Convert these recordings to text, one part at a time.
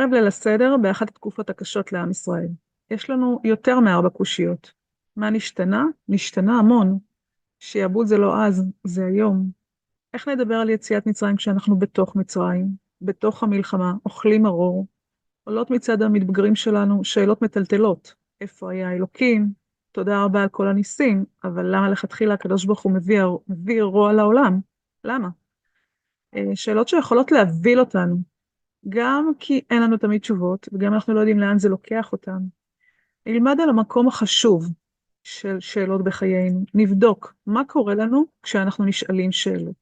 ערב ליל הסדר באחת התקופות הקשות לעם ישראל. יש לנו יותר מארבע קושיות. מה נשתנה? נשתנה המון. שיעבוד זה לא אז, זה היום. איך נדבר על יציאת מצרים כשאנחנו בתוך מצרים, בתוך המלחמה, אוכלים מרור, עולות מצד המתבגרים שלנו שאלות מטלטלות. איפה היה אלוקים? תודה רבה על כל הניסים, אבל למה לכתחילה הקדוש ברוך הוא מביא רוע לעולם? למה? שאלות שיכולות להביל אותנו. גם כי אין לנו תמיד תשובות, וגם אנחנו לא יודעים לאן זה לוקח אותם. נלמד על המקום החשוב של שאלות בחיינו. נבדוק מה קורה לנו כשאנחנו נשאלים שאלות.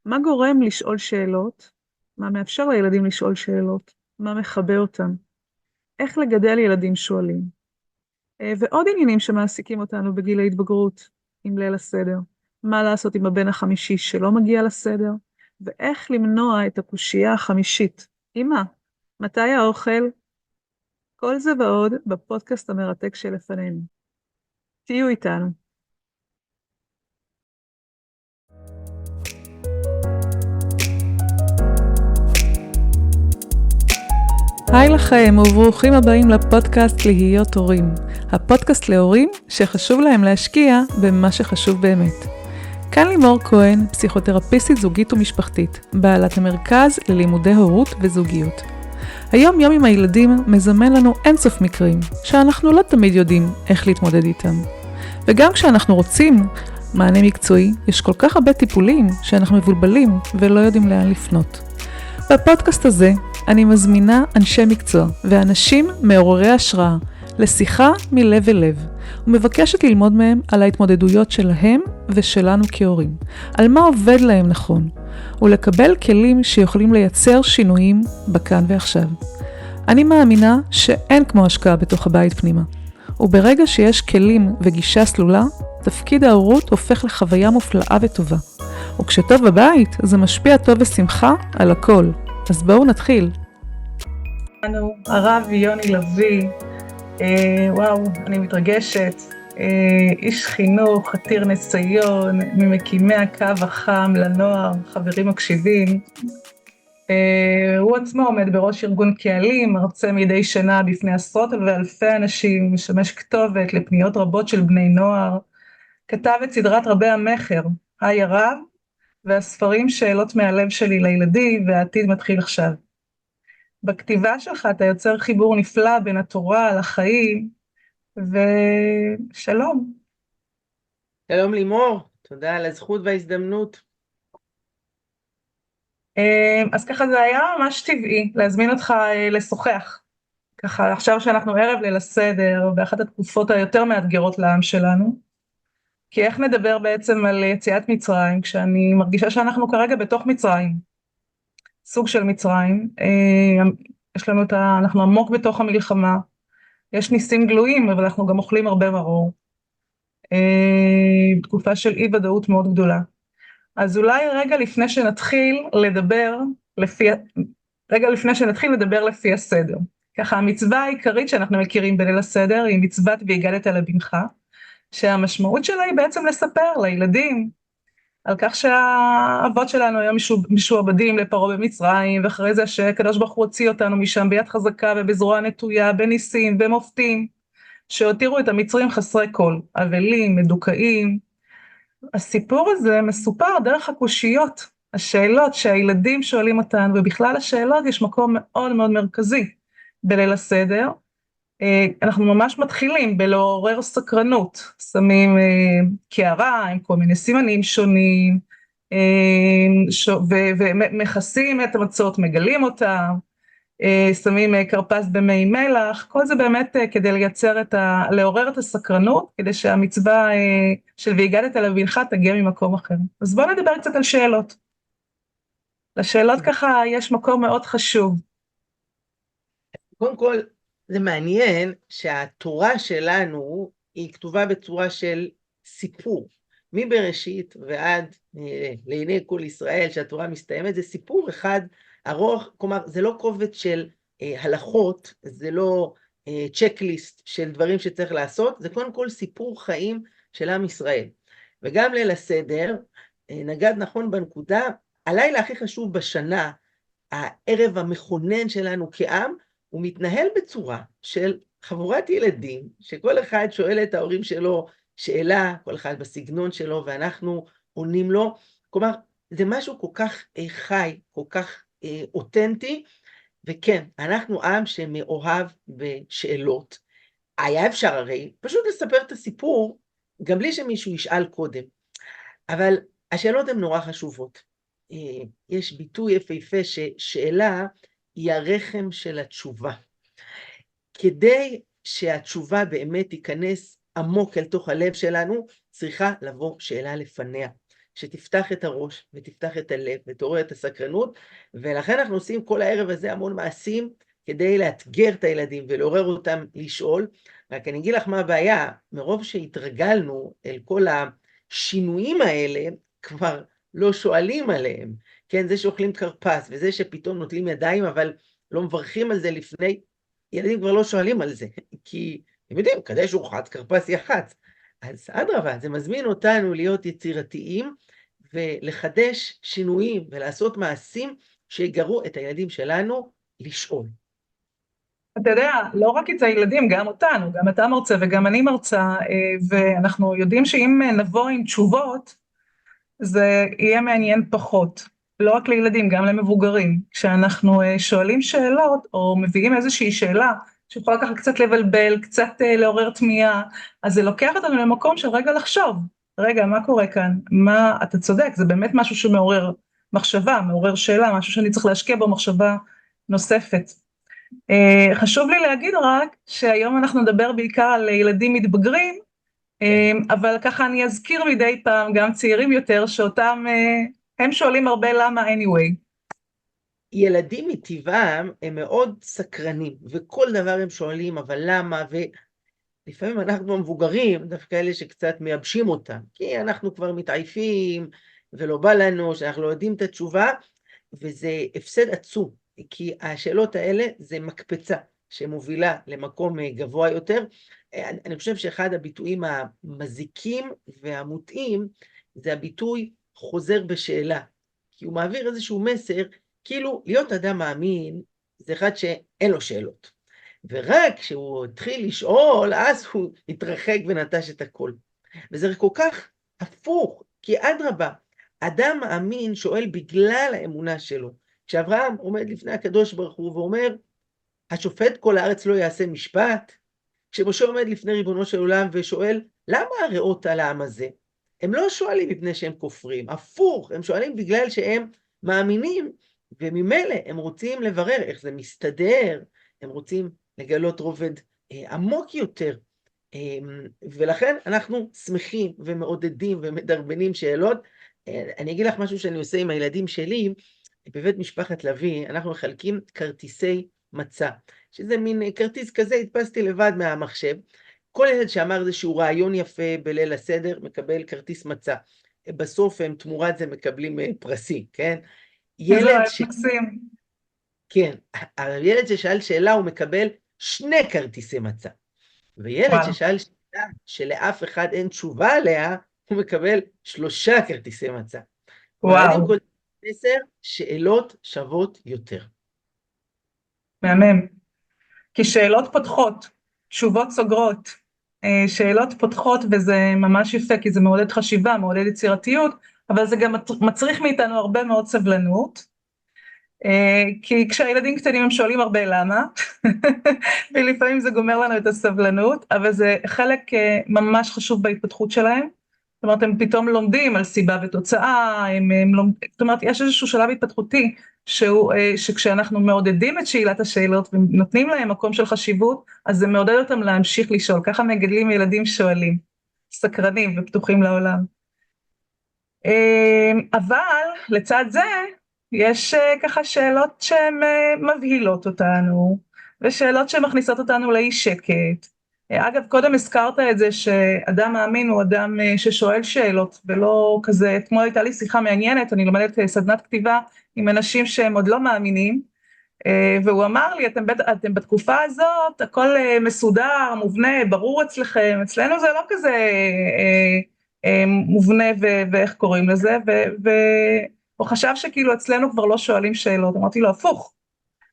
מה גורם לשאול שאלות? מה מאפשר לילדים לשאול שאלות? מה מחבא אותם? איך לגדל ילדים שואלים? ועוד עניינים שמעסיקים אותנו בגיל ההתבגרות, עם ליל הסדר. מה לעשות עם הבן החמישי שלא מגיע לסדר? ואיך למנוע את הקושייה החמישית. אמא, מתי האוכל? כל זה ועוד בפודקאסט המרתק שלפנינו. תהיו איתנו. היי לכם וברוכים הבאים לפודקאסט להיות הורים. הפודקאסט להורים שחשוב להם להשקיע במה שחשוב באמת. כאן לימור כהן, פסיכותרפיסטית זוגית ומשפחתית, בעלת המרכז ללימודי הורות וזוגיות. היום יום עם הילדים מזמן לנו אינסוף מקרים שאנחנו לא תמיד יודעים איך להתמודד איתם. וגם כשאנחנו רוצים מענה מקצועי, יש כל כך הרבה טיפולים שאנחנו מבולבלים ולא יודעים לאן לפנות. בפודקאסט הזה אני מזמינה אנשי מקצוע ואנשים מעוררי השראה לשיחה מלב אל לב, ומבקשת ללמוד מהם על ההתמודדויות שלהם ושלנו כהורים, על מה עובד להם נכון, ולקבל כלים שיכולים לייצר שינויים בכאן ועכשיו. אני מאמינה שאין כמו השקעה בתוך הבית פנימה, וברגע שיש כלים וגישה סלולה, תפקיד ההורות הופך לחוויה מופלאה וטובה. וכשטוב בבית, זה משפיע טוב ושמחה על הכל. אז בואו נתחיל. הרב יוני לוי, וואו, אני מתרגשת, איש חינוך, עתיר ניסיון, ממקימי הקו החם לנוער, חברים מקשיבים. הוא עצמו עומד בראש ארגון קהלים, מרצה מדי שנה בפני עשרות ואלפי אנשים, משמש כתובת לפניות רבות של בני נוער, כתב את סדרת רבי המחר, היי הרב, והספרים שאלות מהלב שלי לילדים, והעתיד מתחיל עכשיו. בכתיבה שלך אתה יוצר חיבור נפלא בין התורה לחיים, ושלום. שלום לימור, תודה על הזכות וההזדמנות. אז ככה זה היה ממש טבעי להזמין אותך לשוחח. ככה עכשיו שאנחנו ערב ליל הסדר, באחת התקופות היותר מאתגרות לעם שלנו, כי איך נדבר בעצם על יציאת מצרים, כשאני מרגישה שאנחנו כרגע בתוך מצרים, סוג של מצרים, יש לנו אנחנו עמוק בתוך המלחמה, יש ניסים גלויים, אבל אנחנו גם אוכלים הרבה מרור, תקופה של אי ודאות מאוד גדולה. אז אולי רגע לפני שנתחיל לדבר לפי הסדר. ככה המצווה העיקרית שאנחנו מכירים בליל הסדר היא מצוות והגדת לבנך, שהמשמעות שלה היא בעצם לספר לילדים על כך שהאבות שלנו היום משועבדים לפרעה במצרים, ואחרי זה שהקדוש ברוך הוא הוציא אותנו משם ביד חזקה ובזרוע נטויה, בניסים ומופתים, שהותירו את המצרים חסרי כל, אבלים, מדוכאים. הסיפור הזה מסופר דרך הקושיות, השאלות שהילדים שואלים אותן, ובכלל השאלות יש מקום מאוד מאוד מרכזי בליל הסדר. אנחנו ממש מתחילים בלעורר סקרנות, שמים קערה עם כל מיני סימנים שונים, ומכסים את המצות, מגלים אותם, שמים כרפס במי מלח, כל זה באמת כדי לעורר את הסקרנות, כדי שהמצווה של והגדת לבנך תגיע ממקום אחר. אז בואו נדבר קצת על שאלות. לשאלות ככה יש מקום מאוד חשוב. קודם כל, זה מעניין שהתורה שלנו היא כתובה בצורה של סיפור. מבראשית ועד לעיני כל ישראל שהתורה מסתיימת, זה סיפור אחד ארוך, כלומר זה לא קובץ של הלכות, זה לא צ'קליסט של דברים שצריך לעשות, זה קודם כל סיפור חיים של עם ישראל. וגם ליל הסדר, נגד נכון בנקודה, הלילה הכי חשוב בשנה, הערב המכונן שלנו כעם, הוא מתנהל בצורה של חבורת ילדים, שכל אחד שואל את ההורים שלו שאלה, כל אחד בסגנון שלו, ואנחנו עונים לו. כלומר, זה משהו כל כך חי, כל כך אותנטי, וכן, אנחנו עם שמאוהב בשאלות. היה אפשר הרי פשוט לספר את הסיפור, גם בלי שמישהו ישאל קודם. אבל השאלות הן נורא חשובות. יש ביטוי יפהפה ששאלה היא הרחם של התשובה. כדי שהתשובה באמת תיכנס עמוק אל תוך הלב שלנו, צריכה לבוא שאלה לפניה, שתפתח את הראש ותפתח את הלב ותעורר את הסקרנות, ולכן אנחנו עושים כל הערב הזה המון מעשים כדי לאתגר את הילדים ולעורר אותם לשאול. רק אני אגיד לך מה הבעיה, מרוב שהתרגלנו אל כל השינויים האלה, כבר לא שואלים עליהם. כן, זה שאוכלים קרפס וזה שפתאום נוטלים ידיים, אבל לא מברכים על זה לפני, ילדים כבר לא שואלים על זה, כי הם יודעים, כדי שאוכלת קרפס יחץ. אז אדרבה, זה מזמין אותנו להיות יצירתיים, ולחדש שינויים ולעשות מעשים שיגרו את הילדים שלנו לשאול. אתה יודע, לא רק את הילדים, גם אותנו, גם אתה מרצה וגם אני מרצה, ואנחנו יודעים שאם נבוא עם תשובות, זה יהיה מעניין פחות. לא רק לילדים, גם למבוגרים. כשאנחנו שואלים שאלות, או מביאים איזושהי שאלה, שיכולה ככה קצת לבלבל, קצת לעורר תמיהה, אז זה לוקח אותנו למקום של רגע לחשוב. רגע, מה קורה כאן? מה, אתה צודק, זה באמת משהו שמעורר מחשבה, מעורר שאלה, משהו שאני צריך להשקיע בו מחשבה נוספת. חשוב לי להגיד רק שהיום אנחנו נדבר בעיקר על ילדים מתבגרים, אבל ככה אני אזכיר מדי פעם גם צעירים יותר שאותם הם שואלים הרבה למה anyway. ילדים מטבעם הם מאוד סקרנים, וכל דבר הם שואלים אבל למה, ולפעמים אנחנו המבוגרים, דווקא אלה שקצת מייבשים אותם, כי אנחנו כבר מתעייפים ולא בא לנו, שאנחנו לא יודעים את התשובה, וזה הפסד עצום, כי השאלות האלה זה מקפצה שמובילה למקום גבוה יותר. אני חושב שאחד הביטויים המזיקים והמוטעים זה הביטוי חוזר בשאלה, כי הוא מעביר איזשהו מסר, כאילו להיות אדם מאמין זה אחד שאין לו שאלות, ורק כשהוא התחיל לשאול אז הוא התרחק ונטש את הכל, וזה כל כך הפוך, כי אדרבה, אדם מאמין שואל בגלל האמונה שלו. כשאברהם עומד לפני הקדוש ברוך הוא ואומר, השופט כל הארץ לא יעשה משפט, כשמשה עומד לפני ריבונו של עולם ושואל, למה הריאות על העם הזה? הם לא שואלים מפני שהם כופרים, הפוך, הם שואלים בגלל שהם מאמינים, וממילא הם רוצים לברר איך זה מסתדר, הם רוצים לגלות רובד עמוק יותר, ולכן אנחנו שמחים ומעודדים ומדרבנים שאלות. אני אגיד לך משהו שאני עושה עם הילדים שלי, בבית משפחת לוי, אנחנו מחלקים כרטיסי מצה, שזה מין כרטיס כזה, הדפסתי לבד מהמחשב, כל ילד שאמר איזשהו רעיון יפה בליל הסדר, מקבל כרטיס מצה, בסוף הם תמורת זה מקבלים פרסים, כן? מקסים. כן, הילד ששאל שאלה הוא מקבל 2 כרטיסי מצה, וילד וואו. ששאל שאלה שלאף אחד אין תשובה עליה, הוא מקבל 3 כרטיסי מצה. וואו. 10 שאלות שוות יותר. מהמם. כי שאלות פותחות, תשובות סוגרות, שאלות פותחות, וזה ממש יפה, כי זה מעודד חשיבה, מעודד יצירתיות, אבל זה גם מצריך מאיתנו הרבה מאוד סבלנות, כי כשהילדים קטנים הם שואלים הרבה למה, ולפעמים זה גומר לנו את הסבלנות, אבל זה חלק ממש חשוב בהתפתחות שלהם. זאת אומרת, הם פתאום לומדים על סיבה ותוצאה, זאת אומרת, יש איזשהו שלב התפתחותי, שכשאנחנו מעודדים את שאלת השאלות, ונותנים להם מקום של חשיבות, אז זה מעודד אותם להמשיך לשאול, ככה מגדלים ילדים שואלים, סקרנים ופתוחים לעולם. אבל לצד זה, יש ככה שאלות שהן מבהילות אותנו, ושאלות שמכניסות אותנו לאי שקט. אגב, קודם הזכרת את זה שאדם מאמין הוא אדם ששואל שאלות, ולא כזה, אתמול הייתה לי שיחה מעניינת, אני לומדת סדנת כתיבה עם אנשים שהם עוד לא מאמינים, והוא אמר לי, אתם בתקופה הזאת, הכל מסודר, מובנה, ברור אצלכם, אצלנו זה לא כזה מובנה ואיך קוראים לזה, הוא חשב שכאילו אצלנו כבר לא שואלים שאלות, אמרתי לו, הפוך,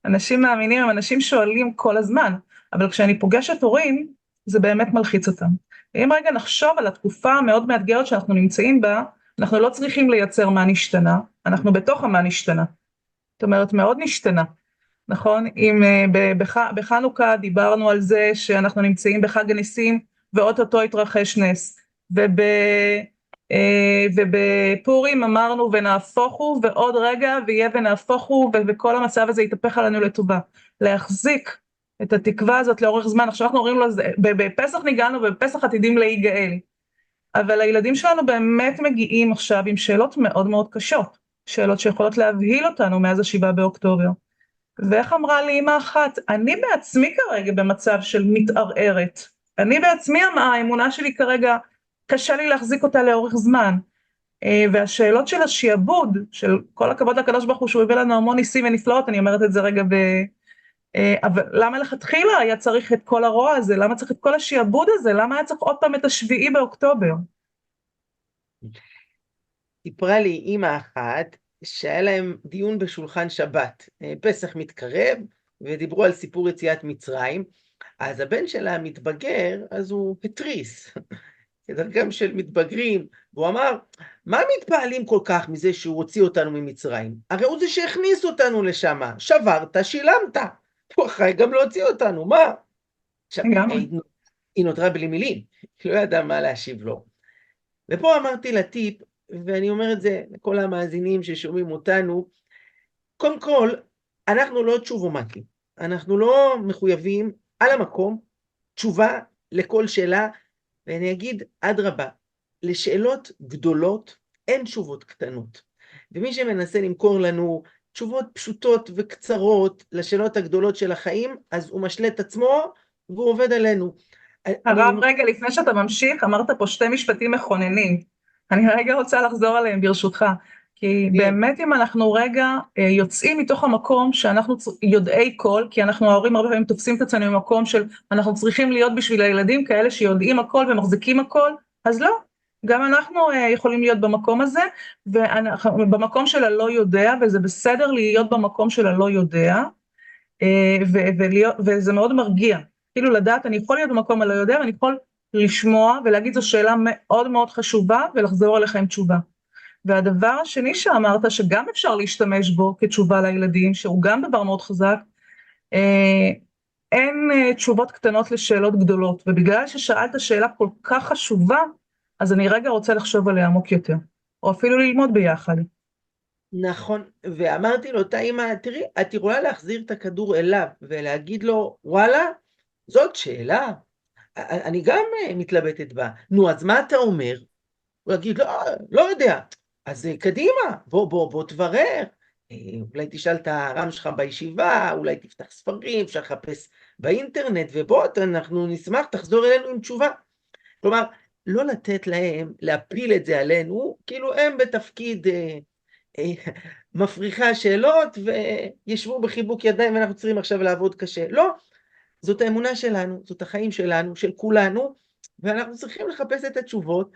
אנשים מאמינים הם אנשים שואלים כל הזמן, אבל כשאני פוגשת הורים, זה באמת מלחיץ אותם. ואם רגע נחשוב על התקופה המאוד מאתגרת שאנחנו נמצאים בה, אנחנו לא צריכים לייצר מה נשתנה, אנחנו בתוך המה נשתנה. זאת אומרת, מאוד נשתנה. נכון? אם בחנוכה דיברנו על זה שאנחנו נמצאים בחג הניסים ואוטוטו התרחש נס, ובפורים אמרנו ונהפוך הוא, ועוד רגע ויהיה ונהפוך הוא, וכל המצב הזה יתהפך עלינו לטובה. להחזיק את התקווה הזאת לאורך זמן. עכשיו אנחנו אומרים לו, בפסח ניגענו ובפסח עתידים להיגאל, אבל הילדים שלנו באמת מגיעים עכשיו עם שאלות מאוד מאוד קשות, שאלות שיכולות להבהיל אותנו מאז ה7 באוקטובר. ואיך אמרה לי אמא אחת, אני בעצמי כרגע במצב של מתערערת, אני בעצמי, האמונה שלי כרגע קשה לי להחזיק אותה לאורך זמן, והשאלות של השיעבוד, של כל הכבוד לקדוש ברוך הוא שהוא הביא לנו המון ניסים ונפלאות, אני אומרת את זה רגע אבל למה לכתחילה היה צריך את כל הרוע הזה, למה צריך את כל השיעבוד הזה, למה היה צריך עוד פעם את ה7 באוקטובר? סיפרה לי אמא אחת שהיה להם דיון בשולחן שבת, פסח מתקרב, ודיברו על סיפור יציאת מצרים, אז הבן שלה מתבגר, אז הוא התריס, כדרכם של מתבגרים, והוא אמר, מה מתפעלים כל כך מזה שהוא הוציא אותנו ממצרים? הרי הוא זה שהכניס אותנו לשם, שברת, שילמת, הוא אחראי גם להוציא אותנו, מה? עכשיו, היא נותרה בלי מילים, היא לא ידעה מה להשיב לו. ופה אמרתי לה טיפ, ואני אומר את זה לכל המאזינים ששומעים אותנו, קודם כל, אנחנו לא תשובומטים, אנחנו לא מחויבים על המקום, תשובה לכל שאלה, ואני אגיד, אדרבה, לשאלות גדולות אין תשובות קטנות. ומי שמנסה למכור לנו תשובות פשוטות וקצרות לשאלות הגדולות של החיים, אז הוא משלה את עצמו והוא עובד עלינו. הרב, רגע, לפני שאתה ממשיך, אמרת פה 2 משפטים מכוננים. אני רגע רוצה לחזור עליהם ברשותך. כי באמת אם אנחנו רגע יוצאים מתוך המקום שאנחנו יודעי כל, כי אנחנו ההורים הרבה פעמים תופסים את עצמנו במקום של אנחנו צריכים להיות בשביל הילדים כאלה שיודעים הכל ומחזיקים הכל, אז לא. גם אנחנו יכולים להיות במקום הזה, במקום של הלא יודע, וזה בסדר להיות במקום של הלא יודע, וזה מאוד מרגיע. כאילו לדעת, אני יכול להיות במקום הלא יודע, ואני יכול לשמוע ולהגיד זו שאלה מאוד מאוד חשובה, ולחזור אליך עם תשובה. והדבר השני שאמרת, שגם אפשר להשתמש בו כתשובה לילדים, שהוא גם דבר מאוד חזק, אין תשובות קטנות לשאלות גדולות, ובגלל ששאלת שאלה כל כך חשובה, אז אני רגע רוצה לחשוב עליה עמוק יותר, או אפילו ללמוד ביחד. נכון, ואמרתי לו, אותה אמא, תראי, את יכולה להחזיר את הכדור אליו, ולהגיד לו, וואלה, זאת שאלה, אני גם מתלבטת בה, נו, אז מה אתה אומר? הוא יגיד, לא יודע, אז קדימה, בוא תברר, אולי תשאל את הרם שלך בישיבה, אולי תפתח ספרים, אפשר לחפש באינטרנט, ובוא, אנחנו נשמח, תחזור אלינו עם תשובה. כלומר, לא לתת להם להפיל את זה עלינו, כאילו הם בתפקיד מפריחה שאלות, וישבו בחיבוק ידיים, ואנחנו צריכים עכשיו לעבוד קשה. לא, זאת האמונה שלנו, זאת החיים שלנו, של כולנו, ואנחנו צריכים לחפש את התשובות,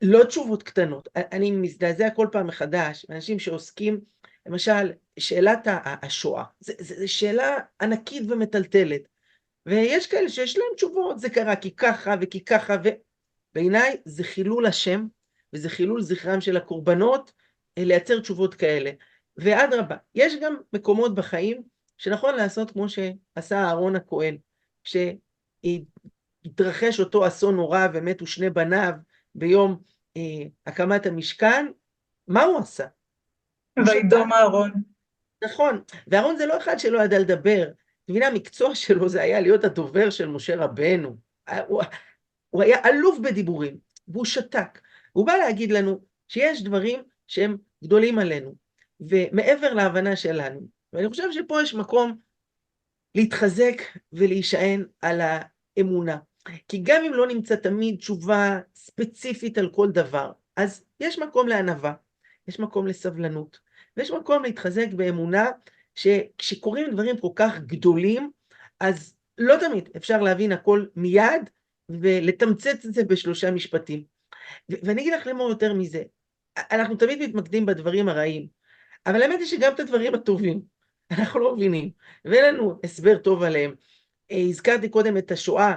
לא תשובות קטנות. אני מזדעזע כל פעם מחדש, אנשים שעוסקים, למשל, שאלת השואה, זו שאלה ענקית ומטלטלת, ויש כאלה שיש להם תשובות, זה קרה כי ככה וכי ככה, ובעיניי זה חילול השם, וזה חילול זכרם של הקורבנות, לייצר תשובות כאלה. ואדרבה, יש גם מקומות בחיים, שנכון לעשות כמו שעשה אהרון הכהן, כשהתרחש אותו אסון נורא ומתו 2 בניו ביום הקמת המשכן, מה הוא עשה? וידום אהרון. נכון, ואהרון זה לא אחד שלא ידע לדבר, מבינה, המקצוע שלו זה היה להיות הדובר של משה רבנו, הוא היה אלוף בדיבורים, והוא שתק, הוא בא להגיד לנו שיש דברים שהם גדולים עלינו, ומעבר להבנה שלנו, ואני חושב שפה יש מקום להתחזק ולהישען על האמונה, כי גם אם לא נמצא תמיד תשובה ספציפית על כל דבר, אז יש מקום לענווה, יש מקום לסבלנות, ויש מקום להתחזק באמונה, שכשקוראים דברים כל כך גדולים, אז לא תמיד אפשר להבין הכל מיד, ולתמצת את זה ב3 משפטים. ואני אגיד לך למה יותר מזה, אנחנו תמיד מתמקדים בדברים הרעים, אבל האמת היא שגם את הדברים הטובים, אנחנו לא מבינים, ואין לנו הסבר טוב עליהם. הזכרתי קודם את השואה,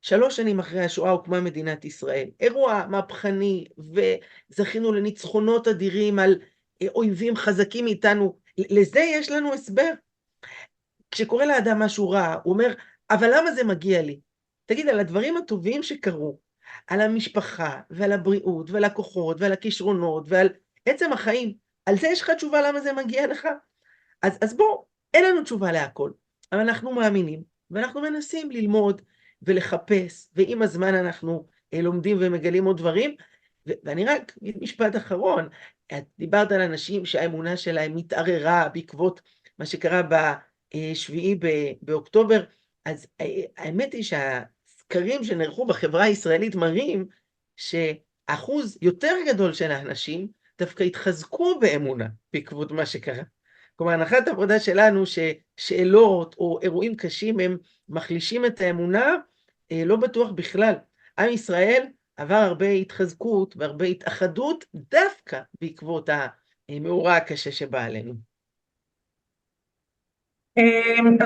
3 שנים אחרי השואה הוקמה מדינת ישראל. אירוע מהפכני, וזכינו לניצחונות אדירים על אויבים חזקים מאיתנו. לזה יש לנו הסבר. כשקורה לאדם משהו רע, הוא אומר, אבל למה זה מגיע לי? תגיד, על הדברים הטובים שקרו, על המשפחה, ועל הבריאות, ועל הכוחות, ועל הכישרונות, ועל עצם החיים, על זה יש לך תשובה למה זה מגיע לך? אז בוא, אין לנו תשובה להכל, אבל אנחנו מאמינים, ואנחנו מנסים ללמוד ולחפש, ועם הזמן אנחנו לומדים ומגלים עוד דברים, ואני רק אגיד משפט אחרון, את דיברת על אנשים שהאמונה שלהם מתערערה בעקבות מה שקרה ב7 באוקטובר, אז האמת היא שהסקרים שנערכו בחברה הישראלית מראים שאחוז יותר גדול של האנשים דווקא התחזקו באמונה בעקבות מה שקרה. כלומר, הנחת העבודה שלנו ששאלות או אירועים קשים הם מחלישים את האמונה, לא בטוח בכלל. עם ישראל עבר הרבה התחזקות והרבה התאחדות דווקא בעקבות המאורע הקשה שבא עלינו.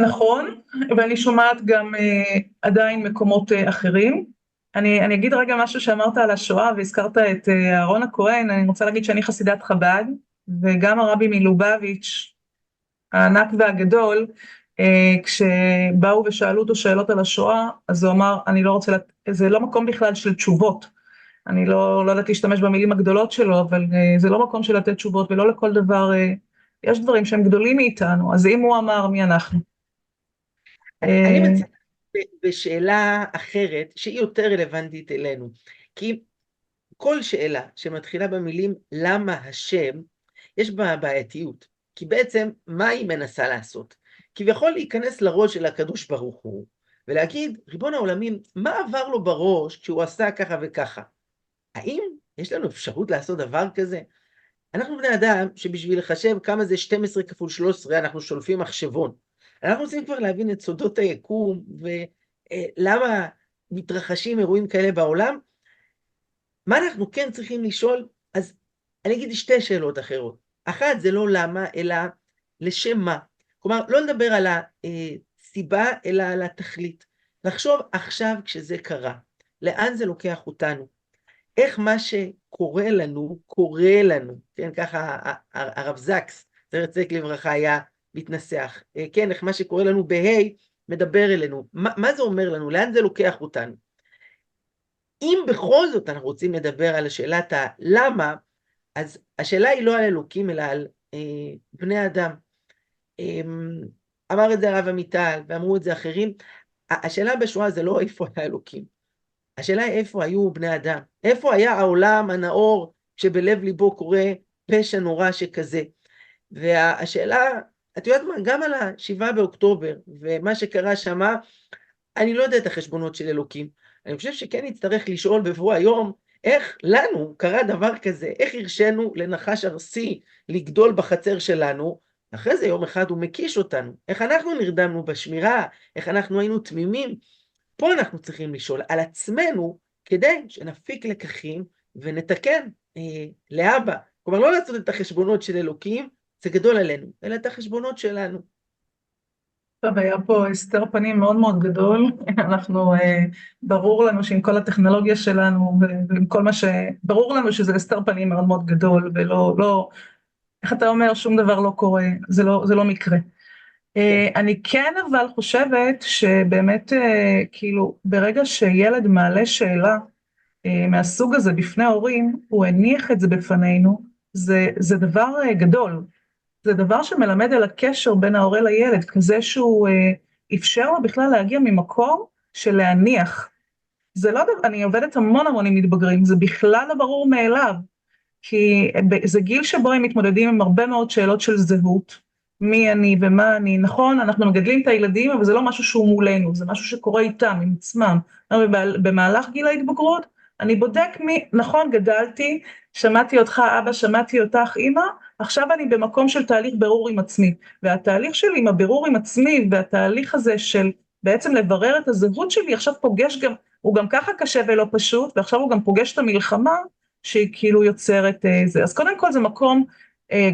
נכון, ואני שומעת גם עדיין מקומות אחרים. אני אגיד רגע משהו שאמרת על השואה והזכרת את אהרון הכהן. אני רוצה להגיד שאני חסידת חב"ד, וגם הרבי מלובביץ' הענק והגדול, כשבאו ושאלו אותו שאלות על השואה, אז הוא אמר, אני לא רוצה, זה לא מקום בכלל של תשובות. אני לא יודעת להשתמש במילים הגדולות שלו, אבל זה לא מקום של לתת תשובות, ולא לכל דבר, יש דברים שהם גדולים מאיתנו, אז אם הוא אמר, מי אנחנו? אני מציעה בשאלה אחרת, שהיא יותר רלוונטית אלינו, כי כל שאלה שמתחילה במילים למה השם, יש בה בעייתיות, כי בעצם מה היא מנסה לעשות? כביכול להיכנס לראש של הקדוש ברוך הוא, ולהגיד, ריבון העולמים, מה עבר לו בראש כשהוא עשה ככה וככה? האם יש לנו אפשרות לעשות דבר כזה? אנחנו בני אדם שבשביל לחשב כמה זה 12 כפול 13, אנחנו שולפים מחשבון. אנחנו רוצים כבר להבין את סודות היקום, ולמה מתרחשים אירועים כאלה בעולם. מה אנחנו כן צריכים לשאול? אז אני אגיד 2 שאלות אחרות. אחת זה לא למה, אלא לשם מה. כלומר, לא לדבר על הסיבה, אלא על התכלית. לחשוב עכשיו כשזה קרה, לאן זה לוקח אותנו? איך מה שקורה לנו, קורה לנו, כן, ככה הרב זקס, זכר צדיק לברכה, היה מתנסח, כן, איך מה שקורה לנו בהי, מדבר אלינו, מה זה אומר לנו, לאן זה לוקח אותנו? אם בכל זאת אנחנו רוצים לדבר על שאלת הלמה, אז השאלה היא לא על אלוקים, אלא על בני אדם. אמר את זה הרב עמיטל, ואמרו את זה אחרים, השאלה בשואה זה לא איפה היה אלוקים, השאלה היא איפה היו בני אדם, איפה היה העולם הנאור שבלב ליבו קורה פשע נורא שכזה. והשאלה, את יודעת מה, גם על 7 באוקטובר ומה שקרה שמה, אני לא יודע את החשבונות של אלוקים. אני חושב שכן נצטרך לשאול בבוא היום, איך לנו קרה דבר כזה, איך הרשנו לנחש ארסי לגדול בחצר שלנו, אחרי זה יום אחד הוא מקיש אותנו, איך אנחנו נרדמנו בשמירה, איך אנחנו היינו תמימים. פה אנחנו צריכים לשאול על עצמנו, כדי שנפיק לקחים ונתקן לאבא. כלומר, לא לעשות את החשבונות של אלוקים, זה גדול עלינו, אלא את החשבונות שלנו. טוב, היה פה הסתר פנים מאוד מאוד גדול. אנחנו, ברור לנו שעם כל הטכנולוגיה שלנו, ועם כל מה ברור לנו שזה הסתר פנים מאוד מאוד גדול, ולא, איך אתה אומר, שום דבר לא קורה, זה לא מקרה. אני כן אבל חושבת שבאמת, כאילו, ברגע שילד מעלה שאלה מהסוג הזה בפני ההורים, הוא הניח את זה בפנינו, זה דבר גדול. זה דבר שמלמד על הקשר בין ההורה לילד, כזה שהוא אפשר לו בכלל להגיע ממקום של להניח. זה לא דבר, אני עובדת המון עם מתבגרים, זה בכלל לא ברור מאליו, כי זה גיל שבו הם מתמודדים עם הרבה מאוד שאלות של זהות, מי אני ומה אני. נכון, אנחנו מגדלים את הילדים, אבל זה לא משהו שהוא מולנו, זה משהו שקורה איתם, עם עצמם. במהלך גיל ההתבגרות, אני בודק מי, נכון, גדלתי, שמעתי אותך אבא, שמעתי אותך אמא, עכשיו אני במקום של תהליך ברור עם עצמי, והתהליך שלי עם הבירור עם עצמי, והתהליך הזה של בעצם לברר את הזהות שלי, עכשיו פוגש גם, הוא גם ככה קשה ולא פשוט, ועכשיו הוא גם פוגש את המלחמה, שהיא כאילו יוצרת זה. אז קודם כל זה מקום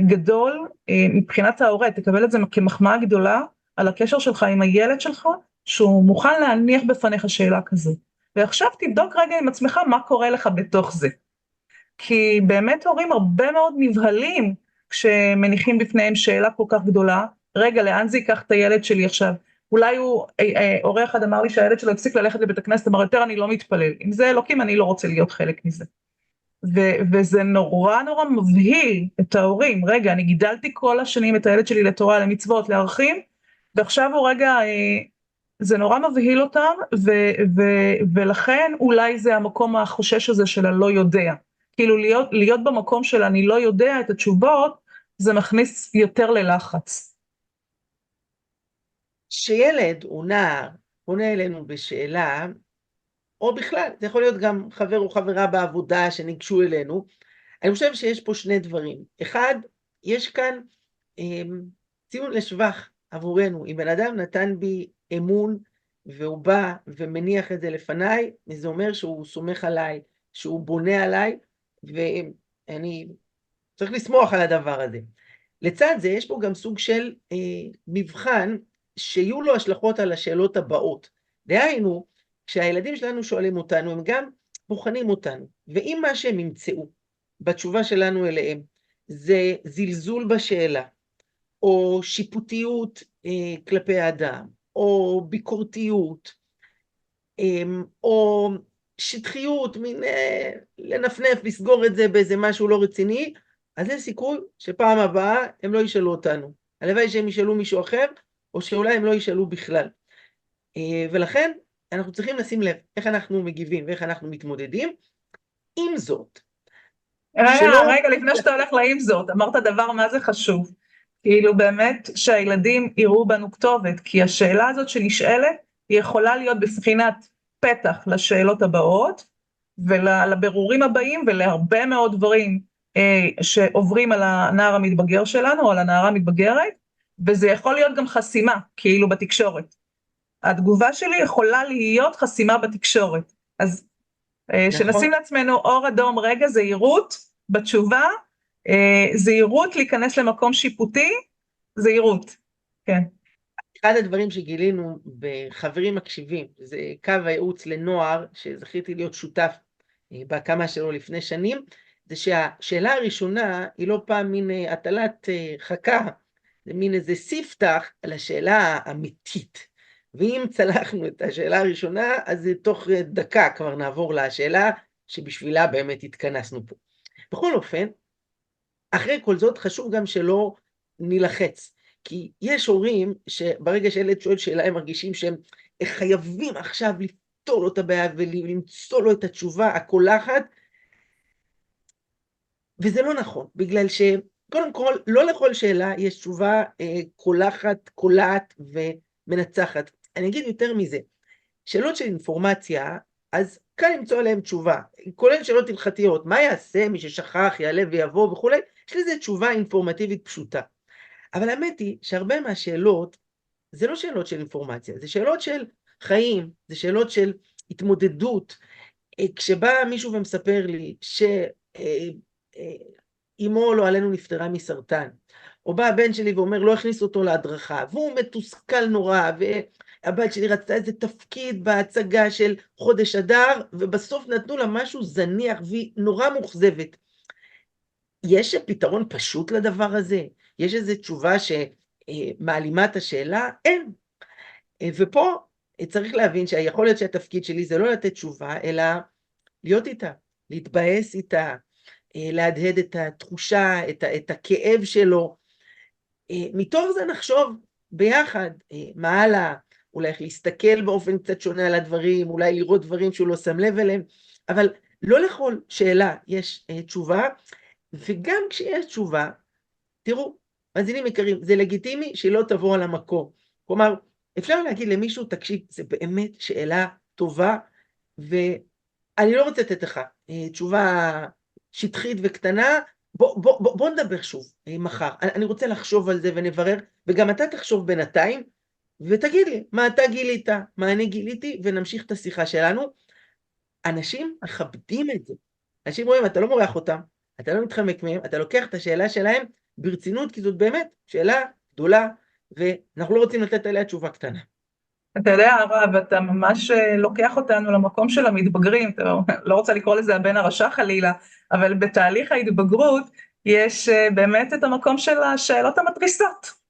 גדול מבחינת ההורה, תקבל את זה כמחמאה גדולה על הקשר שלך עם הילד שלך, שהוא מוכן להניח בפניך שאלה כזו. ועכשיו תבדוק רגע עם עצמך מה קורה לך בתוך זה. כי באמת הורים הרבה מאוד נבהלים כשמניחים בפניהם שאלה כל כך גדולה, רגע, לאן זה ייקח את הילד שלי עכשיו? אולי הורה אחד אמר לי שהילד שלו הפסיק ללכת לבית הכנסת, אמר יותר אני לא מתפלל, אם זה אלוקים אני לא רוצה להיות חלק מזה. וזה נורא נורא מבהיל את ההורים, רגע, אני גידלתי כל השנים את הילד שלי לתורה, למצוות, לערכים, ועכשיו הוא רגע, זה נורא מבהיל אותם, ולכן אולי זה המקום החושש הזה של הלא יודע. כאילו להיות במקום של אני לא יודע את התשובות, זה מכניס יותר ללחץ. שילד או נער פונה אלינו בשאלה, או בכלל, זה יכול להיות גם חבר או חברה בעבודה שניגשו אלינו, אני חושב שיש פה שני דברים. אחד, יש כאן ציון לשבח עבורנו. אם בן אדם נתן בי אמון, והוא בא ומניח את זה לפניי, זה אומר שהוא סומך עליי, שהוא בונה עליי, ואני צריך לסמוך על הדבר הזה. לצד זה, יש פה גם סוג של מבחן, שיהיו לו השלכות על השאלות הבאות. דהיינו, כשהילדים שלנו שואלים אותנו, הם גם בוחנים אותנו, ואם מה שהם ימצאו בתשובה שלנו אליהם, זה זלזול בשאלה, או שיפוטיות כלפי האדם, או ביקורתיות, או שטחיות, מין לנפנף, לסגור את זה באיזה משהו לא רציני, אז יש סיכוי שפעם הבאה הם לא ישאלו אותנו. הלוואי שהם ישאלו מישהו אחר, או שאולי הם לא ישאלו בכלל. ולכן אנחנו צריכים לשים לב איך אנחנו מגיבים ואיך אנחנו מתמודדים. עם זאת, רגע, לפני שאתה הולך לעם זאת, אמרת דבר מה זה חשוב. כאילו באמת שהילדים יראו בנו כתובת, כי השאלה הזאת שנשאלת, היא יכולה להיות בבחינת פתח לשאלות הבאות, ולבירורים הבאים, ולהרבה מאוד דברים שעוברים על הנער המתבגר שלנו, או על הנערה המתבגרת, וזה יכול להיות גם חסימה, כאילו בתקשורת. התגובה שלי יכולה להיות חסימה בתקשורת. אז שנשים לעצמנו אור אדום, רגע, זהירות בתשובה, זהירות להיכנס למקום שיפוטי, זהירות, כן. אחד הדברים שגילינו בחברים מקשיבים, זה קו הייעוץ לנוער, שזכיתי להיות שותף בהקמה שלו לפני שנים, זה שהשאלה הראשונה היא לא פעם מין הטלת חכה, זה מין איזה ספתח על השאלה האמיתית. ואם צלחנו את השאלה הראשונה, אז תוך דקה כבר נעבור לשאלה שבשבילה באמת התכנסנו פה. בכל אופן, אחרי כל זאת חשוב גם שלא נלחץ, כי יש הורים שברגע שילד שואל שאלה הם מרגישים שהם חייבים עכשיו לפתור לו את הבעיה ולמצוא לו את התשובה הקולחת, וזה לא נכון, בגלל שקודם כל לא לכל שאלה יש תשובה קולחת, קולעת ומנצחת. אני אגיד יותר מזה, שאלות של אינפורמציה, אז קל למצוא עליהן תשובה, כולל שאלות הלכתיות, מה יעשה מי ששכח, יעלה ויבוא וכו', יש לזה תשובה אינפורמטיבית פשוטה. אבל האמת היא שהרבה מהשאלות, זה לא שאלות של אינפורמציה, זה שאלות של חיים, זה שאלות של התמודדות. כשבא מישהו ומספר לי שאימו לא עלינו נפטרה מסרטן, או בא הבן שלי ואומר לא הכניס אותו להדרכה, והוא מתוסכל נורא, והבת שלי רצתה איזה תפקיד בהצגה של חודש אדר, ובסוף נתנו לה משהו זניח, והיא נורא מוחזבת. יש פתרון פשוט לדבר הזה? יש איזו תשובה שמעלימה את השאלה? אין. ופה צריך להבין שהיכול להיות שהתפקיד שלי זה לא לתת תשובה, אלא להיות איתה, להתבאס איתה, להדהד את התחושה, את הכאב שלו. מתוך זה נחשוב ביחד מה הלאה, אולי איך להסתכל באופן קצת שונה על הדברים, אולי לראות דברים שהוא לא שם לב אליהם, אבל לא לכל שאלה יש תשובה, וגם כשיש תשובה, תראו, מאזינים יקרים, זה לגיטימי שהיא לא תבוא על המקום. כלומר, אפשר להגיד למישהו, תקשיב, זה באמת שאלה טובה, ואני לא רוצה לתת לך תשובה שטחית וקטנה, בוא נדבר שוב מחר. אני רוצה לחשוב על זה ונברר, וגם אתה תחשוב בינתיים, ותגיד לי מה אתה גילית, מה אני גיליתי, ונמשיך את השיחה שלנו. אנשים מכבדים את זה. אנשים רואים, אתה לא מורח אותם, אתה לא מתחמק מהם, אתה לוקח את השאלה שלהם ברצינות, כי זאת באמת שאלה גדולה, ואנחנו לא רוצים לתת עליה תשובה קטנה. אתה יודע, הרב, אתה ממש לוקח אותנו למקום של המתבגרים, אתה לא רוצה לקרוא לזה הבן הרשע חלילה, אבל בתהליך ההתבגרות יש באמת את המקום של השאלות המתריסות.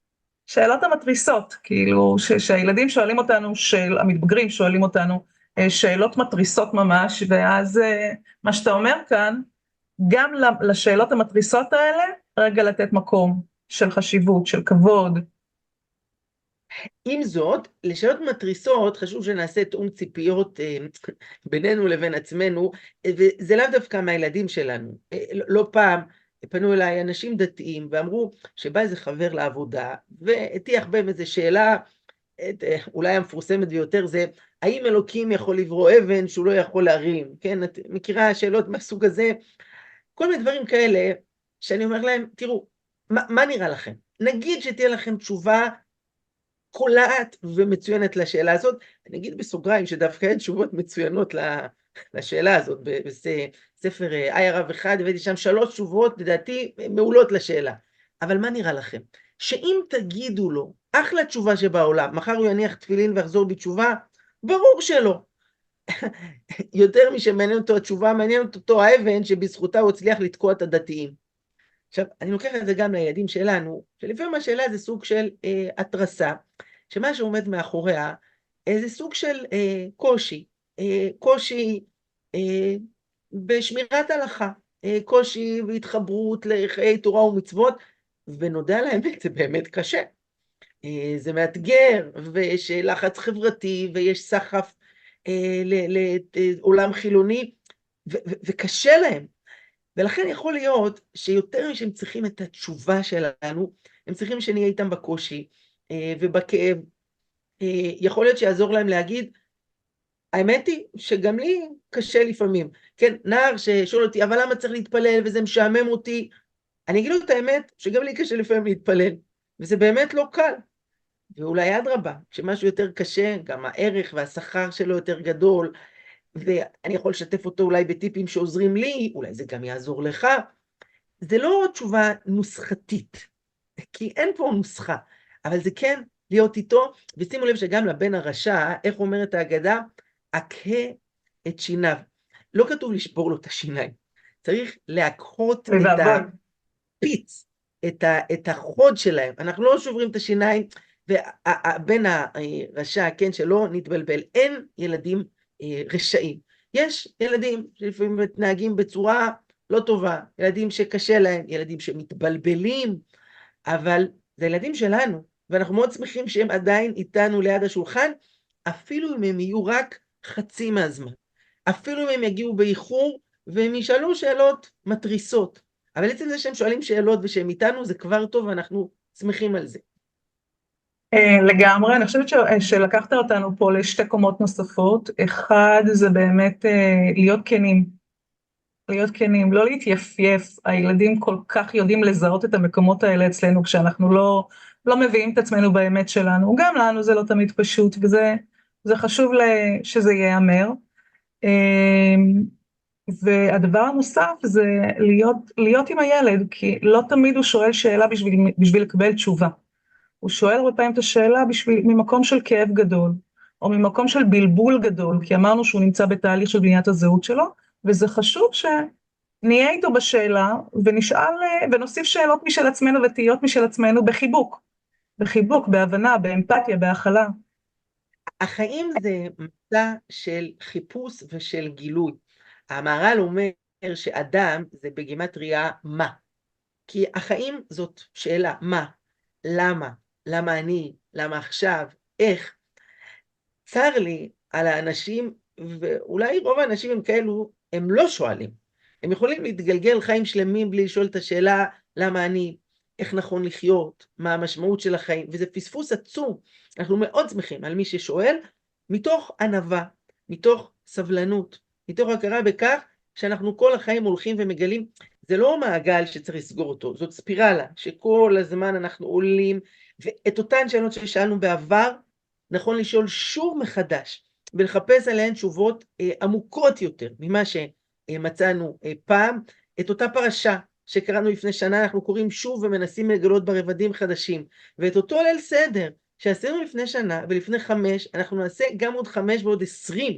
שאלות המתריסות, כאילו שהילדים שואלים אותנו, המתבגרים שואלים אותנו שאלות מתריסות ממש, ואז מה שאתה אומר כאן, גם לשאלות המתריסות האלה, רגע לתת מקום של חשיבות, של כבוד. עם זאת, לשאלות מתריסות חשוב שנעשה תאום ציפיות בינינו לבין עצמנו, וזה לאו דווקא מהילדים שלנו. לא פעם פנו אליי אנשים דתיים ואמרו שבא איזה חבר לעבודה והטיח בהם איזו שאלה, אולי המפורסמת ביותר זה, האם אלוקים יכול לברוא אבן שהוא לא יכול להרים? כן, את מכירה שאלות מהסוג הזה? כל מיני דברים כאלה שאני אומר להם, תראו, מה נראה לכם? נגיד שתהיה לכם תשובה קולעת ומצוינת לשאלה הזאת. אני אגיד בסוגריים שדווקא אין תשובות מצוינות לשאלה הזאת. בספר איי הרב אחד הבאתי שם 3 תשובות, לדעתי, מעולות לשאלה. אבל מה נראה לכם? שאם תגידו לו, אחלה תשובה שבעולם, מחר הוא יניח תפילין ויחזור בתשובה, ברור שלא. יותר משמעניין אותו התשובה, מעניין אותו האבן שבזכותה הוא הצליח לתקוע את הדתיים. עכשיו, אני לוקח את זה גם לילדים שלנו, שלפעמים השאלה זה סוג של התרסה, שמה שעומד מאחוריה, זה סוג של קושי, קושי בשמירת הלכה, קושי והתחברות לחיי תורה ומצוות, ונודע לאמת, זה באמת קשה. זה מאתגר, ויש לחץ חברתי, ויש סחף לעולם חילוני, וקשה להם. ולכן יכול להיות שיותר משהם צריכים את התשובה שלנו, הם צריכים שנהיה איתם בקושי ובכאב. יכול להיות שיעזור להם להגיד, האמת היא שגם לי קשה לפעמים. כן, נער ששואל אותי, אבל למה צריך להתפלל וזה משעמם אותי? אני אגיד לו את האמת שגם לי קשה לפעמים להתפלל, וזה באמת לא קל. ואולי אדרבה, כשמשהו יותר קשה, גם הערך והשכר שלו יותר גדול, ואני יכול לשתף אותו אולי בטיפים שעוזרים לי, אולי זה גם יעזור לך. זה לא תשובה נוסחתית, כי אין פה נוסחה, אבל זה כן להיות איתו, ושימו לב שגם לבן הרשע, איך אומרת ההגדה? אכה את שיניו. לא כתוב לשבור לו את השיניים, צריך להקהות את הפיץ, את החוד שלהם. אנחנו לא שוברים את השיניים, והבן הרשע, כן, שלא נתבלבל, אין ילדים רשעים. יש ילדים שלפעמים מתנהגים בצורה לא טובה, ילדים שקשה להם, ילדים שמתבלבלים, אבל זה ילדים שלנו, ואנחנו מאוד שמחים שהם עדיין איתנו ליד השולחן, אפילו אם הם יהיו רק חצי מהזמן, אפילו אם הם יגיעו באיחור, והם ישאלו שאלות מתריסות, אבל עצם זה שהם שואלים שאלות ושהם איתנו, זה כבר טוב, ואנחנו שמחים על זה. לגמרי, אני חושבת שלקחת אותנו פה לשתי קומות נוספות. אחד זה באמת להיות כנים, להיות כנים, לא להתייפייף. הילדים כל כך יודעים לזהות את המקומות האלה אצלנו כשאנחנו לא מביאים את עצמנו באמת שלנו. גם לנו זה לא תמיד פשוט, וזה חשוב שזה ייאמר. והדבר הנוסף זה להיות עם הילד, כי לא תמיד הוא שואל שאלה בשביל לקבל תשובה. הוא שואל הרבה פעמים את השאלה ממקום של כאב גדול, או ממקום של בלבול גדול, כי אמרנו שהוא נמצא בתהליך של בניית הזהות שלו, וזה חשוב שנהיה איתו בשאלה, ונוסיף שאלות משל עצמנו ותהיות משל עצמנו בחיבוק, בהבנה, באמפתיה, בהכלה. החיים זה מסע של חיפוש ושל גילוי. המהר"ל אומר שאדם זה בגימטריה מה. כי החיים זאת שאלה מה, למה, למה אני, למה עכשיו, איך. צר לי על האנשים, ואולי רוב האנשים הם כאלו, הם לא שואלים. הם יכולים להתגלגל חיים שלמים בלי לשאול את השאלה למה אני, איך נכון לחיות, מה המשמעות של החיים, וזה פספוס עצום. אנחנו מאוד שמחים על מי ששואל, מתוך ענווה, מתוך סבלנות, מתוך הכרה בכך שאנחנו כל החיים הולכים ומגלים, זה לא מעגל שצריך לסגור אותו, זאת ספירלה, שכל הזמן אנחנו עולים, ואת אותן שאלות ששאלנו בעבר, נכון לשאול שוב מחדש, ולחפש עליהן תשובות עמוקות יותר, ממה מצאנו פעם את אותה פרשה שקראנו לפני שנה, אנחנו קוראים שוב ומנסים לגלות בה רבדים חדשים, ואת אותו ליל סדר שעשינו לפני שנה ולפני 5, אנחנו נעשה גם עוד 5 ועוד 20,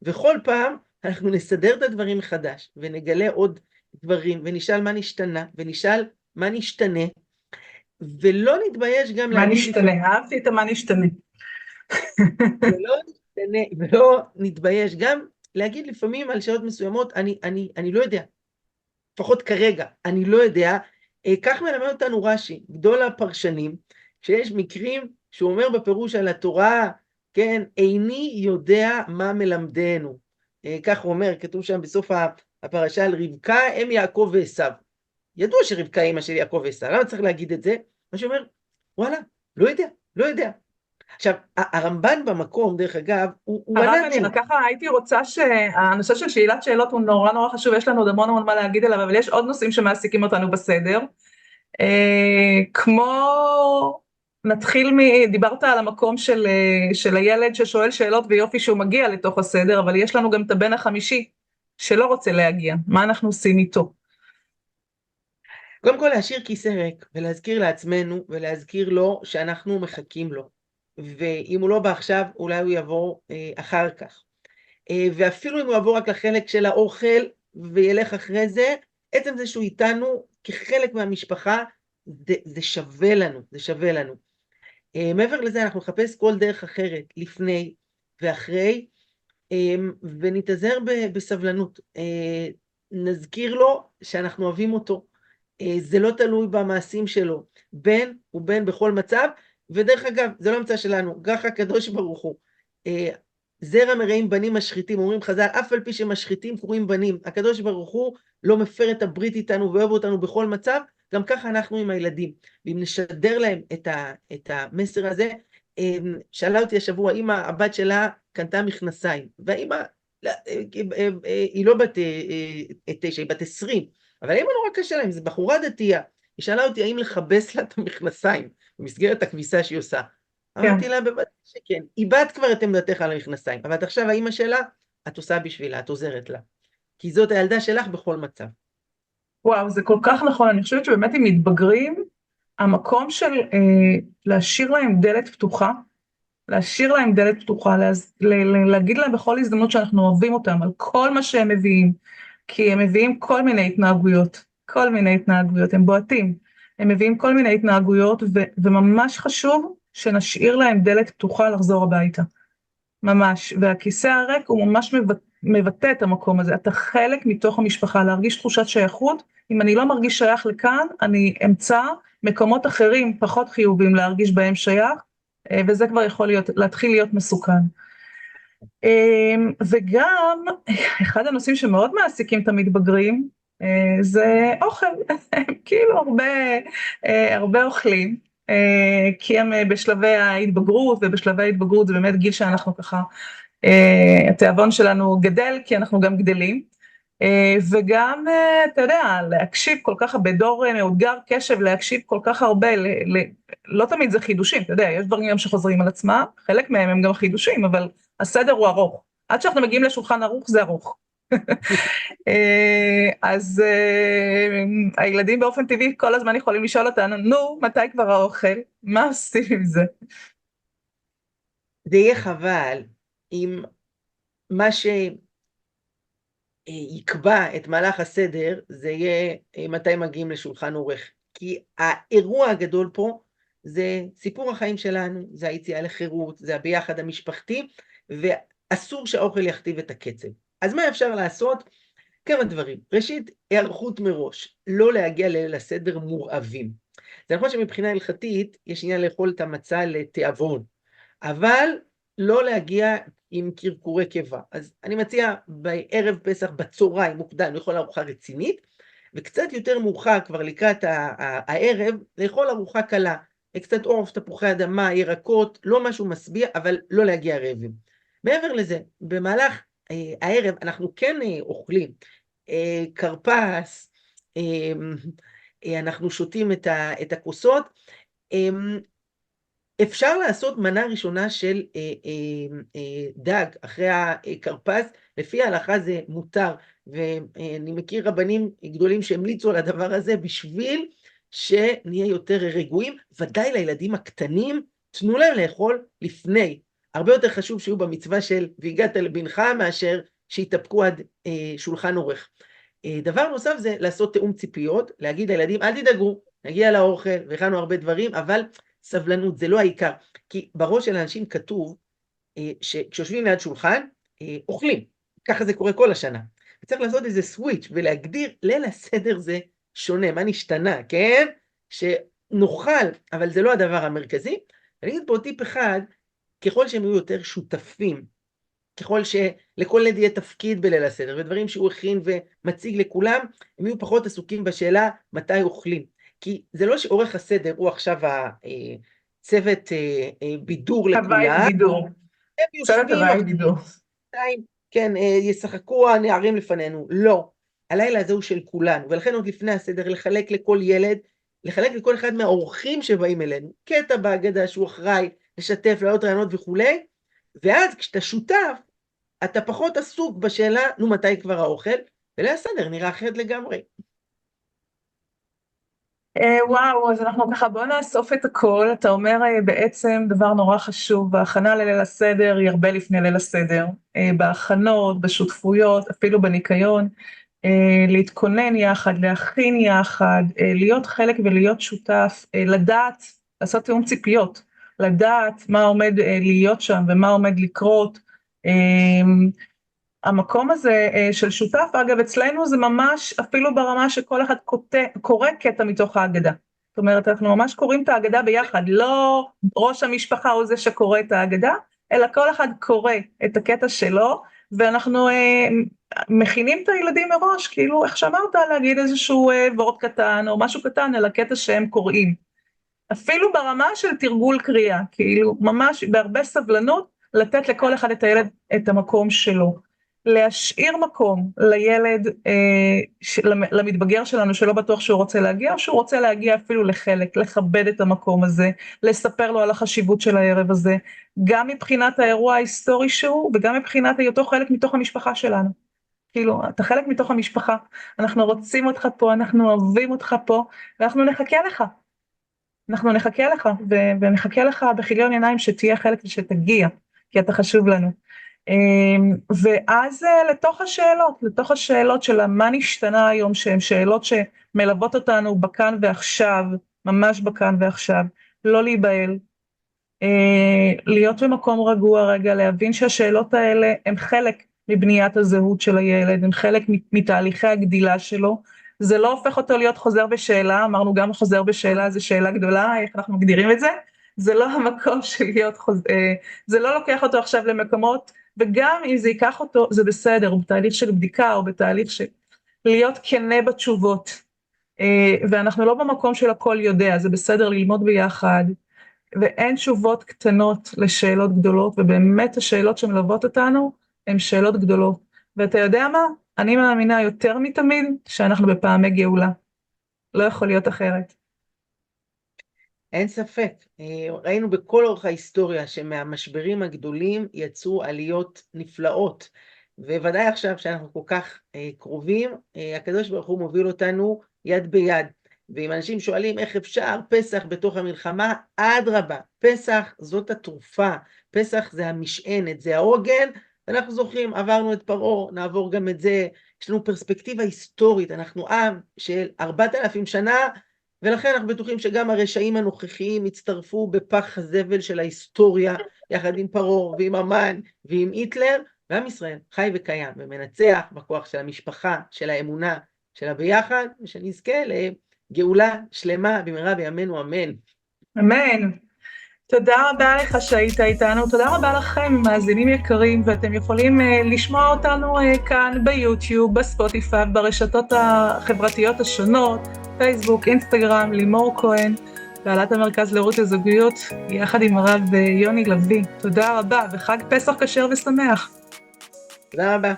וכל פעם אנחנו נסדר את הדברים מחדש, ונגלה עוד דברים, ונשאל מה נשתנה, ונשאל מה נשתנה, ולא נתבייש גם מה להגיד נשתנה? לפעמים, אהבתי את מה נשתנה. ולא נתבייש גם להגיד לפעמים על שאלות מסוימות, אני לא יודע, לפחות כרגע, אני לא יודע. כך מלמד אותנו רש"י, גדול הפרשנים, שיש מקרים שהוא אומר בפירוש על התורה, כן, איני יודע מה מלמדנו. כך הוא אומר, כתוב שם בסוף הפרשה על רבקה, אם יעקב ועשיו. ידוע שרבקה אמא של יעקב ועשיו, למה צריך להגיד את זה? מה שאומר, וואלה, לא יודע, לא יודע. עכשיו, הרמב"ן במקום, דרך אגב, הוא הרב, ענה אני רק תשובה. ככה הייתי רוצה שהנושא של שאלת שאלות הוא נורא נורא חשוב, יש לנו עוד המון המון מה להגיד עליו, אבל יש עוד נושאים שמעסיקים אותנו בסדר. כמו, נתחיל דיברת על המקום של הילד ששואל שאלות ויופי שהוא מגיע לתוך הסדר, אבל יש לנו גם את הבן החמישי שלא רוצה להגיע, מה אנחנו עושים איתו? קודם כל להשאיר כיסא ריק, ולהזכיר לעצמנו, ולהזכיר לו שאנחנו מחכים לו. ואם הוא לא בא עכשיו, אולי הוא יבוא אחר כך. ואפילו אם הוא יבוא רק לחלק של האוכל, וילך אחרי זה, עצם זה שהוא איתנו כחלק מהמשפחה, זה שווה לנו, זה שווה לנו. מעבר לזה, אנחנו נחפש כל דרך אחרת, לפני ואחרי, ונתאזר בסבלנות. נזכיר לו שאנחנו אוהבים אותו, זה לא תלוי במעשים שלו, בן הוא בן בכל מצב, ודרך אגב, זה לא המצאה שלנו, ככה הקדוש ברוך הוא, זרע מרעים בנים משחיתים, אומרים חז"ל, אף על פי שמשחיתים קוראים בנים, הקדוש ברוך הוא לא מפר את הברית איתנו ואוהב אותנו בכל מצב, גם ככה אנחנו עם הילדים, ואם נשדר להם את המסר הזה, שאלה אותי השבוע, אמא, הבת שלה קנתה מכנסיים, והאמא, היא לא בת 9, היא בת 20, אבל האמא נורא קשה להם, זו בחורה דתייה, היא שאלה אותי האם לכבס לה את המכנסיים, במסגרת הכביסה שהיא עושה. כן. אמרתי לה בוודאי שכן, איבדת כבר את עמדתך על המכנסיים, אבל עכשיו האמא שלה, את עושה בשבילה, את עוזרת לה, כי זאת הילדה שלך בכל מצב. וואו, זה כל כך נכון, אני חושבת שבאמת אם מתבגרים, המקום של להשאיר להם דלת פתוחה, להשאיר להם דלת פתוחה, להגיד להם בכל הזדמנות שאנחנו אוהבים אותם, על כל מה שהם מביאים, כי הם מביאים כל מיני התנהגויות, כל מיני התנהגויות, הם בועטים, הם מביאים כל מיני התנהגויות, וממש חשוב שנשאיר להם דלת פתוחה לחזור הביתה, ממש, והכיסא הריק הוא ממש מבטא את המקום הזה, אתה חלק מתוך המשפחה, להרגיש תחושת שייכות, אם אני לא מרגיש שייך לכאן, אני אמצא מקומות אחרים פחות חיובים להרגיש בהם שייך, וזה כבר יכול להתחיל להיות מסוכן. וגם, אחד הנושאים שמאוד מעסיקים את המתבגרים, זה אוכל, הם כאילו הרבה אוכלים, כי הם בשלבי ההתבגרות, ובשלבי ההתבגרות זה באמת גיל שאנחנו ככה, התיאבון שלנו גדל, כי אנחנו גם גדלים, וגם, אתה יודע, להקשיב כל כך הרבה, דור מאותגר קשב, להקשיב כל כך הרבה, לא תמיד זה חידושים, אתה יודע, יש דברים גם שחוזרים על עצמם, חלק מהם הם גם חידושים, אבל הסדר הוא ארוך, עד שאנחנו מגיעים לשולחן ארוך זה ארוך. אז הילדים באופן טבעי כל הזמן יכולים לשאול אותנו, נו, מתי כבר האוכל? מה עושים עם זה? זה יהיה חבל אם מה שיקבע את מהלך הסדר, זה יהיה מתי מגיעים לשולחן עורך. כי האירוע הגדול פה זה סיפור החיים שלנו, זה היציאה לחירות, זה הביחד המשפחתי, ואסור שהאוכל יכתיב את הקצב. אז מה אפשר לעשות? כמה דברים. ראשית, היערכות מראש, לא להגיע לליל הסדר מורעבים. זה נכון שמבחינה הלכתית יש עניין לאכול את המצה לתיאבון, אבל לא להגיע עם קרקורי קיבה. אז אני מציע בערב פסח בצהריים מוקדם לאכול ארוחה רצינית, וקצת יותר מאוחר כבר לקראת הערב לאכול ארוחה קלה, קצת עוף, תפוחי אדמה, ירקות, לא משהו משביע, אבל לא להגיע רעבים. מעבר לזה, במהלך הערב אנחנו כן אוכלים כרפס, אנחנו שותים את הכוסות, אפשר לעשות מנה ראשונה של דג אחרי הכרפס, לפי ההלכה זה מותר, ואני מכיר רבנים גדולים שהמליצו על הדבר הזה בשביל שנהיה יותר רגועים, ודאי לילדים הקטנים, תנו להם לאכול לפני. הרבה יותר חשוב שיהיו במצווה של והגעת לבנך מאשר שיתאפקו עד שולחן אורך. דבר נוסף זה לעשות תאום ציפיות, להגיד לילדים אל תדאגו, נגיע לאוכל והכנו הרבה דברים, אבל סבלנות זה לא העיקר, כי בראש של האנשים כתוב שכשיושבים ליד שולחן אוכלים, ככה זה קורה כל השנה. וצריך לעשות איזה סוויץ' ולהגדיר ליל הסדר זה שונה, מה נשתנה, כן? שנאכל, אבל זה לא הדבר המרכזי. אני אגיד פה טיפ אחד, ככל שהם יהיו יותר שותפים, ככל שלכל ילד יהיה תפקיד בליל הסדר, ודברים שהוא הכין ומציג לכולם, הם יהיו פחות עסוקים בשאלה מתי אוכלים. כי זה לא שאורך הסדר הוא עכשיו הצוות בידור לכולם. בידור. הם יושבים, בידור. כן, ישחקו הנערים לפנינו. לא. הלילה הזה הוא של כולנו, ולכן עוד לפני הסדר לחלק לכל ילד, לחלק לכל אחד מהאורחים שבאים אלינו, קטע בהגדה שהוא אחראי, לשתף, לעלות רעיונות וכולי, ואז כשאתה שותף, אתה פחות עסוק בשאלה, נו מתי כבר האוכל, וליל הסדר נראה אחרת לגמרי. וואו, אז אנחנו ככה, בוא נאסוף את הכל. אתה אומר בעצם דבר נורא חשוב, בהכנה לליל הסדר היא הרבה לפני ליל הסדר, בהכנות, בשותפויות, אפילו בניקיון, להתכונן יחד, להכין יחד, להיות חלק ולהיות שותף, לדעת, לעשות תיאום ציפיות, לדעת מה עומד להיות שם ומה עומד לקרות. המקום הזה של שותף, אגב, אצלנו זה ממש אפילו ברמה שכל אחד קורא קטע מתוך ההגדה. זאת אומרת, אנחנו ממש קוראים את ההגדה ביחד, לא ראש המשפחה הוא זה שקורא את ההגדה, אלא כל אחד קורא את הקטע שלו, ואנחנו מכינים את הילדים מראש, כאילו, איך שאמרת, להגיד איזשהו וורט קטן או משהו קטן על הקטע שהם קוראים. אפילו ברמה של תרגול קריאה, כאילו, ממש בהרבה סבלנות, לתת לכל אחד את הילד את המקום שלו. להשאיר מקום לילד, למתבגר שלנו שלא בטוח שהוא רוצה להגיע, או שהוא רוצה להגיע אפילו לחלק, לכבד את המקום הזה, לספר לו על החשיבות של הערב הזה, גם מבחינת האירוע ההיסטורי שהוא, וגם מבחינת היותו חלק מתוך המשפחה שלנו. כאילו, אתה חלק מתוך המשפחה, אנחנו רוצים אותך פה, אנחנו אוהבים אותך פה, ואנחנו נחכה לך. אנחנו נחכה לך, ונחכה לך בכיליון עיניים שתהיה חלק ושתגיע, כי אתה חשוב לנו. ואז לתוך השאלות של מה נשתנה היום, שהן שאלות שמלוות אותנו בכאן ועכשיו, ממש בכאן ועכשיו, לא להיבהל, להיות במקום רגוע רגע, להבין שהשאלות האלה הן חלק מבניית הזהות של הילד, הן חלק מתהליכי הגדילה שלו, זה לא הופך אותו להיות חוזר בשאלה, אמרנו גם חוזר בשאלה, זה שאלה גדולה, איך אנחנו מגדירים את זה, זה לא המקום של להיות זה לא לוקח אותו עכשיו למקומות, וגם אם זה ייקח אותו, זה בסדר, הוא בתהליך של בדיקה, או בתהליך של להיות כנה בתשובות, ואנחנו לא במקום של הכל יודע, זה בסדר ללמוד ביחד, ואין תשובות קטנות לשאלות גדולות, ובאמת השאלות שמלוות אותנו, הן שאלות גדולות, ואתה יודע מה? אני מאמינה יותר מתמיד, שאנחנו בפעמי גאולה, לא יכול להיות אחרת. אין ספק, ראינו בכל אורך ההיסטוריה שמהמשברים הגדולים יצאו עליות נפלאות, וודאי עכשיו שאנחנו כל כך קרובים, הקדוש ברוך הוא מוביל אותנו יד ביד, ואם אנשים שואלים איך אפשר פסח בתוך המלחמה, אדרבה, פסח זאת התרופה, פסח זה המשענת, זה העוגן, אנחנו זוכרים, עברנו את פרעה, נעבור גם את זה, יש לנו פרספקטיבה היסטורית, אנחנו עם של 4,000 שנה, ולכן אנחנו בטוחים שגם הרשעים הנוכחיים הצטרפו בפח הזבל של ההיסטוריה, יחד עם פרעה ועם המן ועם היטלר, ועם ישראל חי וקיים ומנצח בכוח של המשפחה, של האמונה, של הביחד, ושנזכה לגאולה שלמה במהרה בימינו, אמן. אמן. תודה רבה לך שהיית איתנו, תודה רבה לכם מאזינים יקרים, ואתם יכולים לשמוע אותנו כאן ביוטיוב, בספוטיפיי, ברשתות החברתיות השונות, פייסבוק, אינסטגרם, לימור כהן, בעלת המרכז להורות לזוגיות, יחד עם הרב יוני לוי. תודה רבה, וחג פסח כשר ושמח. תודה רבה.